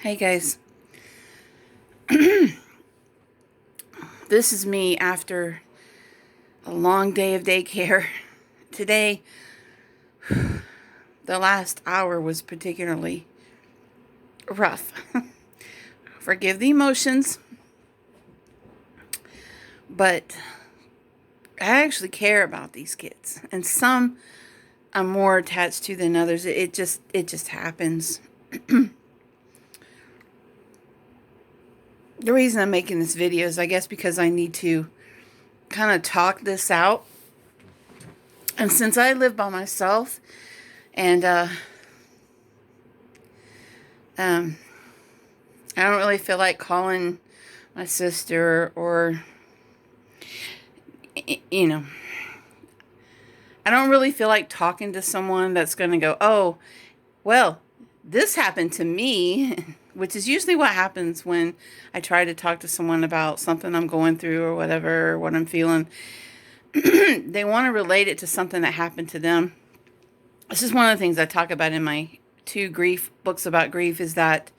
Hey guys, this is me after a long day of daycare. Today, the last hour was particularly rough. Forgive the emotions, but I actually care about these kids, and some I'm more attached to than others. It just happens. The reason I'm making this video is, I guess, because I need to kind of talk this out. And since I live by myself, and I don't really feel like calling my sister, or, you know, I don't really feel like talking to someone that's going to go, oh, well, this happened to me, which is usually what happens when I try to talk to someone about something I'm going through or whatever, or what I'm feeling. They want to relate it to something that happened to them. This is one of the things I talk about in my 2 grief books about grief, is that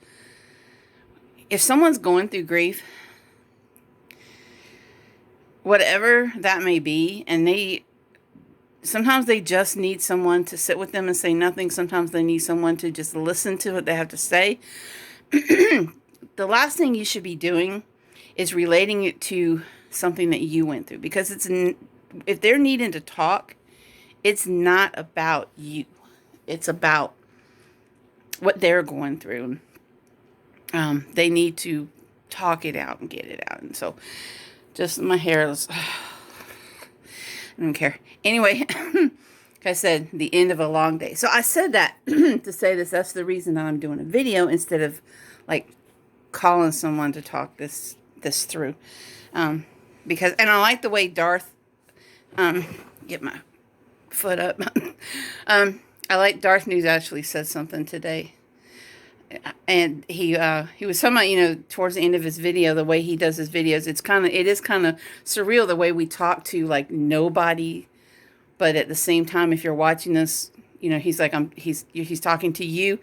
if someone's going through grief, whatever that may be, and sometimes they just need someone to sit with them and say nothing. Sometimes they need someone to just listen to what they have to say. The last thing you should be doing is relating it to something that you went through, because if they're needing to talk, it's not about you. It's about what they're going through. They need to talk it out and get it out. And so, just my hair is, I don't care. Anyway, like I said, the end of a long day. So I said that to say this. That's the reason that I'm doing a video instead of like calling someone to talk this through. Because, and I like the way Darth, get my foot up. I like Darth News actually said something today. And he was talking about, towards the end of his video, the way he does his videos, it is kind of surreal the way we talk to like nobody, but at the same time, if you're watching this, he's like, he's talking to you.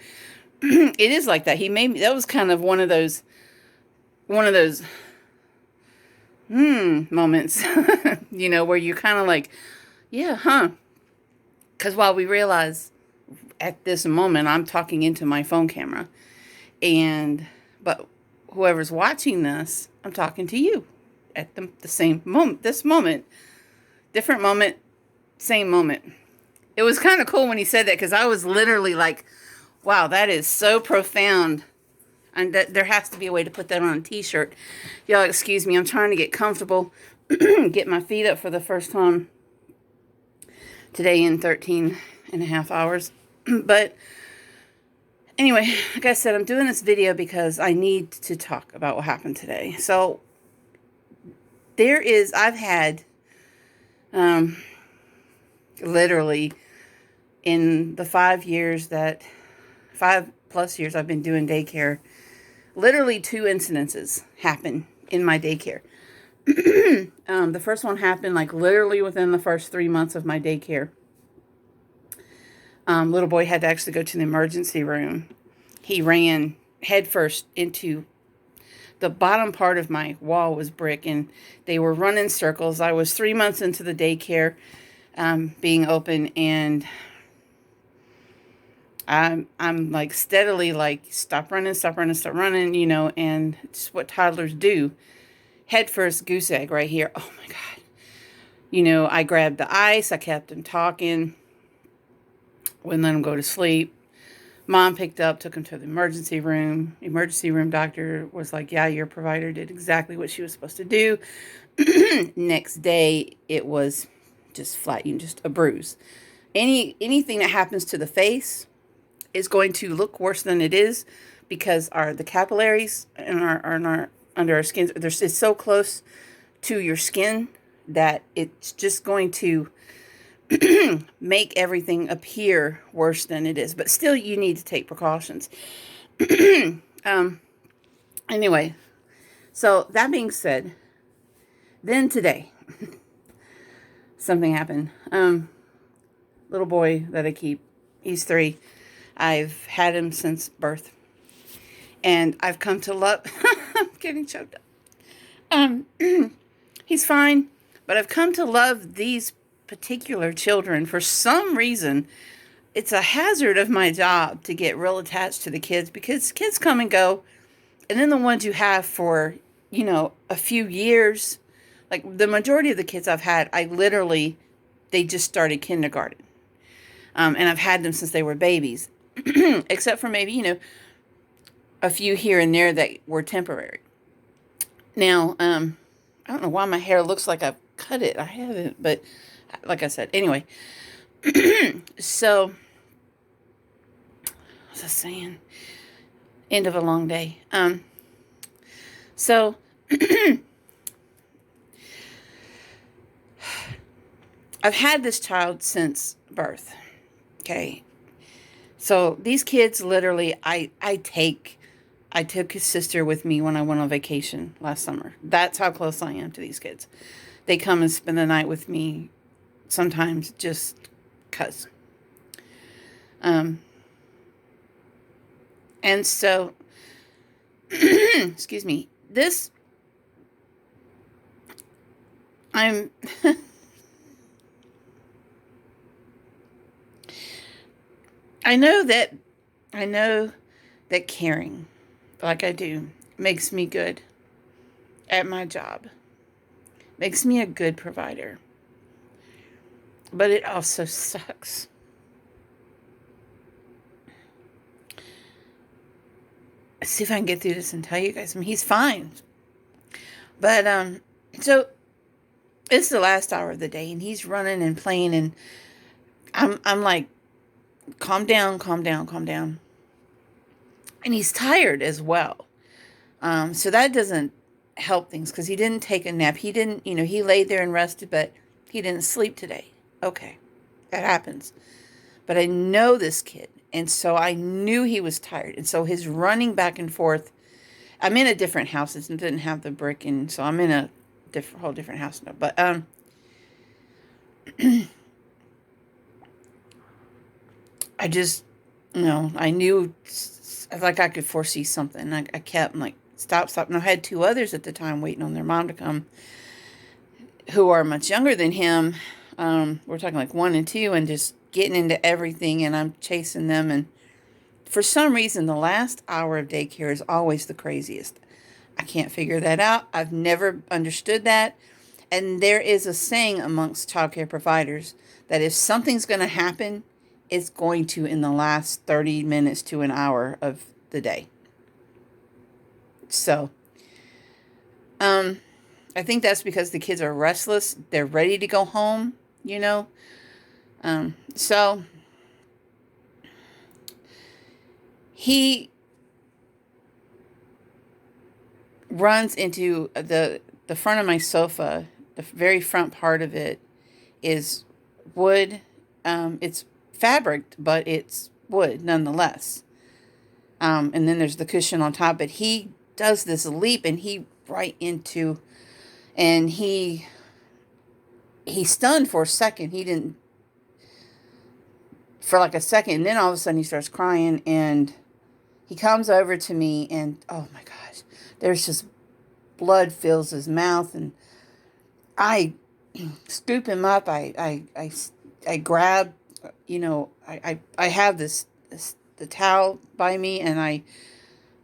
It is like that. That was kind of one of those moments, where you're kind of like, yeah, huh? Because while we realize at this moment I'm talking into my phone camera, but whoever's watching this, I'm talking to you at the same moment, this moment, different moment, same moment. It was kind of cool when he said that, because I was literally like, wow, that is so profound. And there has to be a way to put that on a t-shirt. Y'all excuse me, I'm trying to get comfortable, get my feet up for the first time today in 13 and a half hours. But anyway, like I said, I'm doing this video because I need to talk about what happened today. So I've had, literally in the 5+ years I've been doing daycare, literally 2 incidences happen in my daycare. The first one happened like literally within the first 3 months of my daycare. Little boy had to actually go to the emergency room. He ran headfirst into the bottom part of my wall was brick, and they were running circles. I was 3 months into the daycare being open, and I'm like steadily like, stop running, and it's what toddlers do. Head first, goose egg right here. Oh my God. I grabbed the ice. I kept him talking. Wouldn't let him go to sleep. Mom picked up, took him to the emergency room. Emergency room doctor was like, yeah, your provider did exactly what she was supposed to do. Next day, it was just flat, just a bruise. Anything that happens to the face is going to look worse than it is, because the capillaries under our skin, it's so close to your skin that it's just going to make everything appear worse than it is. But still, you need to take precautions. Anyway, so that being said, then today, something happened. Little boy that I keep, he's 3. I've had him since birth. And I've come to love, I'm getting choked up. Um, he's fine, but I've come to love these particular children. For some reason, it's a hazard of my job to get real attached to the kids, because kids come and go. And then the ones you have for, a few years, like the majority of the kids I've had, they just started kindergarten. And I've had them since they were babies, except for maybe, a few here and there that were temporary. Now, I don't know why my hair looks like I've cut it. I haven't, but like I said, anyway. So, what was I saying? End of a long day. So, I've had this child since birth. Okay. So these kids literally, I took his sister with me when I went on vacation last summer. That's how close I am to these kids. They come and spend the night with me sometimes just cuz. And so, excuse me, I'm, I know that, I know that caring like I do makes me good at my job, makes me a good provider, but it also sucks. Let's see if I can get through this and tell you guys. I mean, he's fine, but so it's the last hour of the day, and he's running and playing, and I'm like, calm down, calm down, calm down, and he's tired as well. So that doesn't help things, because he didn't take a nap. He didn't, he laid there and rested, but he didn't sleep today. Okay, that happens. But I know this kid, and so I knew he was tired. And so his running back and forth, I'm in a different house. It didn't have the brick, and so I'm in a whole different house now. But I just, I knew, like, I could foresee something. I kept like, stop. And I had two others at the time waiting on their mom to come, who are much younger than him. We're talking like 1 and 2, and just getting into everything, and I'm chasing them. And for some reason, the last hour of daycare is always the craziest. I can't figure that out. I've never understood that. And there is a saying amongst childcare providers that if something's going to happen, it's going to in the last 30 minutes to an hour of the day. So, I think that's because the kids are restless. They're ready to go home, So he runs into the front of my sofa. The very front part of it is wood. It's fabric, but it's wood nonetheless. And then there's the cushion on top. But he does this leap, and he stunned for a second. He didn't, for like a second, and then all of a sudden he starts crying, and he comes over to me, and oh my gosh, there's just blood fills his mouth, and I scoop him up. I grab, I have the towel by me, and I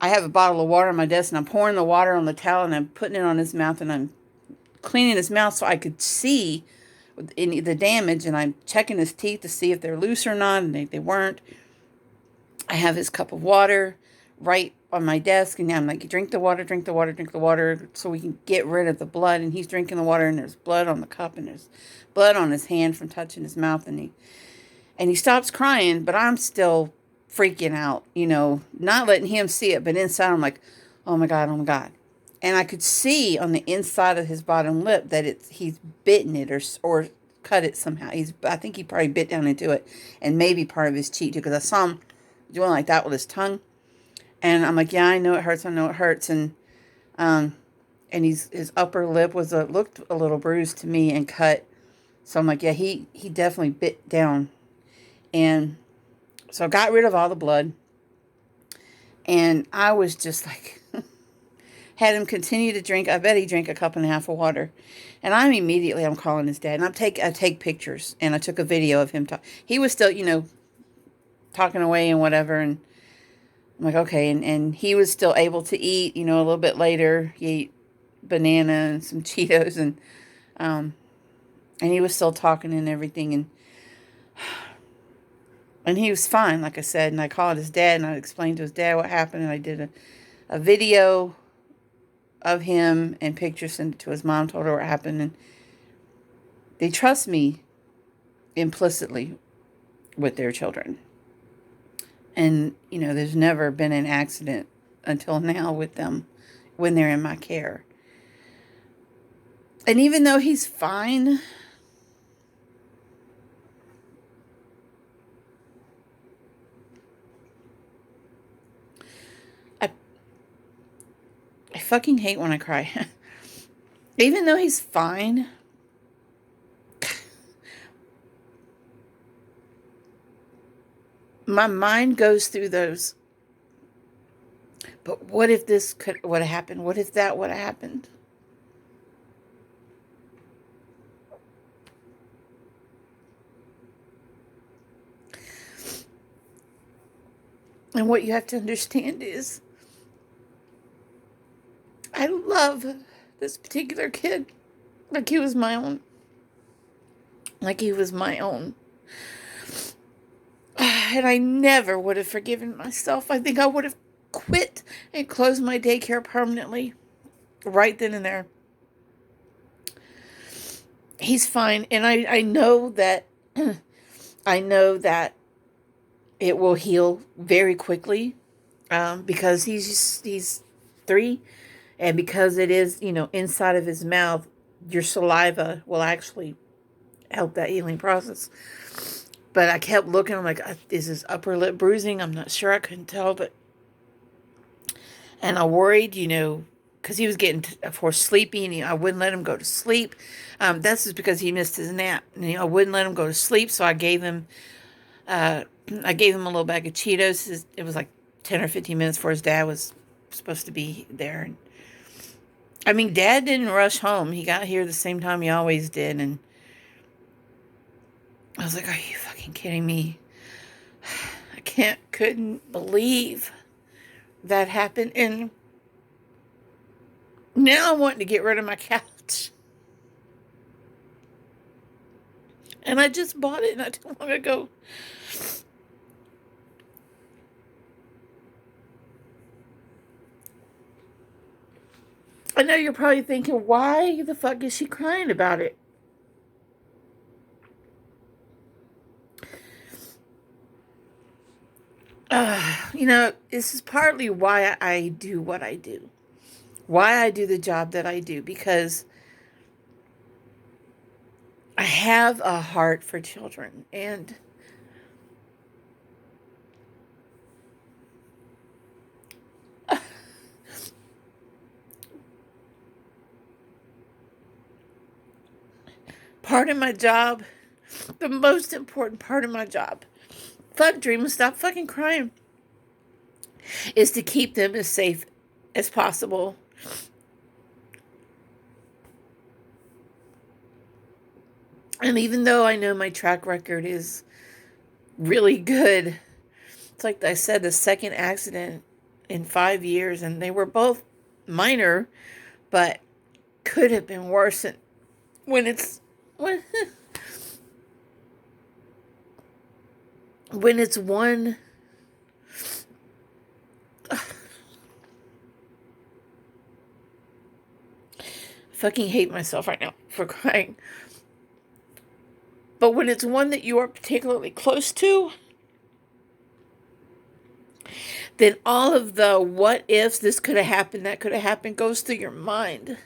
have a bottle of water on my desk, and I'm pouring the water on the towel, and I'm putting it on his mouth, and I'm cleaning his mouth so I could see any the damage, and I'm checking his teeth to see if they're loose or not, and they weren't. I have his cup of water right on my desk, and I'm like, drink the water, drink the water, drink the water, so we can get rid of the blood. And he's drinking the water, and there's blood on the cup, and there's blood on his hand from touching his mouth, and he stops crying, but I'm still freaking out, not letting him see it, but inside I'm like, oh my God, oh my God. And I could see on the inside of his bottom lip that he's bitten it or cut it somehow. I think he probably bit down into it, and maybe part of his cheek too, because I saw him doing like that with his tongue. And I'm like, yeah, I know it hurts. I know it hurts. And his upper lip looked a little bruised to me and cut. So I'm like, yeah, he definitely bit down. And so I got rid of all the blood. And I was just like, had him continue to drink. I bet he drank a cup and a half of water. And I'm calling his dad. And I take pictures. And I took a video of him talk. He was still, talking away and whatever. And I'm like, okay. And he was still able to eat, a little bit later. He ate banana and some Cheetos. And he was still talking and everything. And he was fine, like I said. And I called his dad and I explained to his dad what happened. And I did a video of him and pictures, sent it to his mom, told her what happened. And they trust me implicitly with their children. And, there's never been an accident until now with them when they're in my care. And even though he's fine, I fucking hate when I cry. Even though he's fine, my mind goes through those. But what if this would have happened? What if that would have happened? And what you have to understand is, I love this particular kid like he was my own. Like he was my own. And I never would have forgiven myself. I think I would have quit and closed my daycare permanently. Right then and there. He's fine. And I know that I know that it will heal very quickly. Because he's 3. And because it is, inside of his mouth, your saliva will actually help that healing process. But I kept looking. I'm like, is his upper lip bruising? I'm not sure. I couldn't tell. And I worried, because he was getting, of course, sleepy. And I wouldn't let him go to sleep. That's just because he missed his nap. And, I wouldn't let him go to sleep. So I gave him a little bag of Cheetos. It was like 10 or 15 minutes before his dad was supposed to be there. And Dad didn't rush home. He got here the same time he always did. And I was like, are you fucking kidding me? I couldn't believe that happened. And now I'm wanting to get rid of my couch. And I just bought it not too long ago. I know you're probably thinking, why the fuck is she crying about it? This is partly why I do what I do. Why I do the job that I do. Because I have a heart for children. And part of my job, the most important part of my job, fuck Dream, stop fucking crying, is to keep them as safe as possible. And even though I know my track record is really good, it's like I said, the second accident in 5 years, and they were both minor, but could have been worse. And when it's when it's one, I fucking hate myself right now for crying. But when it's one that you are particularly close to, then all of the what ifs, this could have happened, that could have happened, goes through your mind.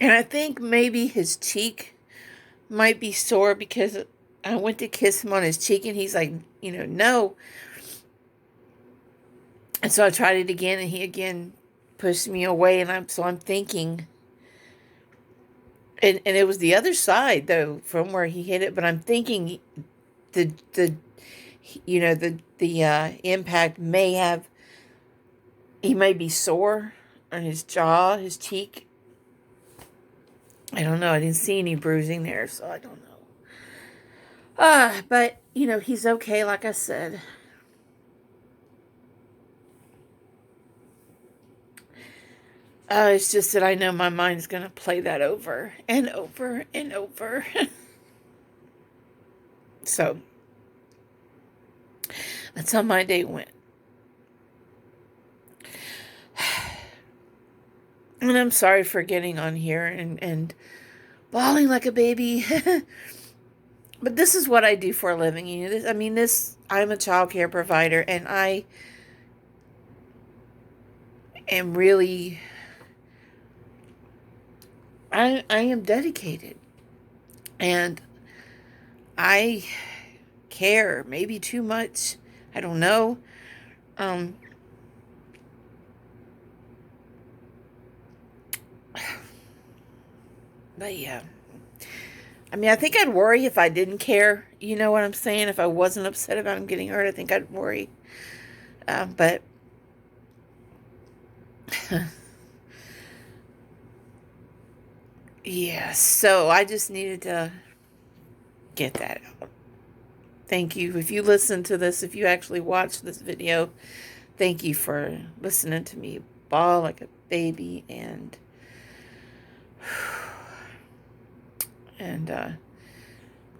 And I think maybe his cheek might be sore because I went to kiss him on his cheek and he's like, no. And so I tried it again and he again pushed me away. And I'm thinking, And it was the other side though from where he hit it, but I'm thinking the the impact may have, he may be sore on his jaw, his cheek. I don't know. I didn't see any bruising there, so I don't know. But he's okay, like I said. It's just that I know my mind's going to play that over and over and over. So that's how my day went. And I'm sorry for getting on here and bawling like a baby. But this is what I do for a living. I'm a child care provider, and I am really, I am dedicated. And I care, maybe too much. I don't know. Um, but yeah. I think I'd worry if I didn't care. You know what I'm saying? If I wasn't upset about him getting hurt, I think I'd worry. But yeah, so I just needed to get that out. Thank you. If you listen to this, if you actually watch this video, thank you for listening to me bawl like a baby, and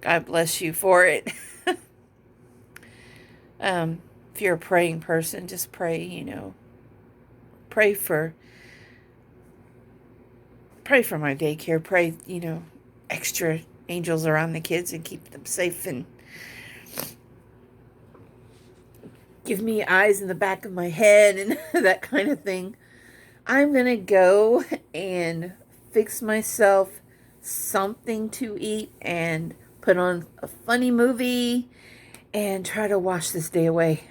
God bless you for it. If you're a praying person, just pray, pray for my daycare. Pray, extra angels around the kids and keep them safe, and give me eyes in the back of my head and that kind of thing. I'm going to go and fix myself something to eat and put on a funny movie and try to wash this day away.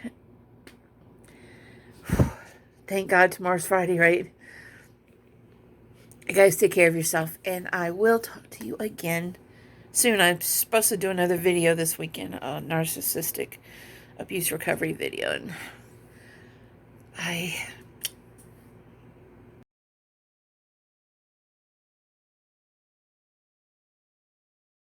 Thank God tomorrow's Friday, right? You guys take care of yourself, and I will talk to you again soon. I'm supposed to do another video this weekend, a narcissistic abuse recovery video, and I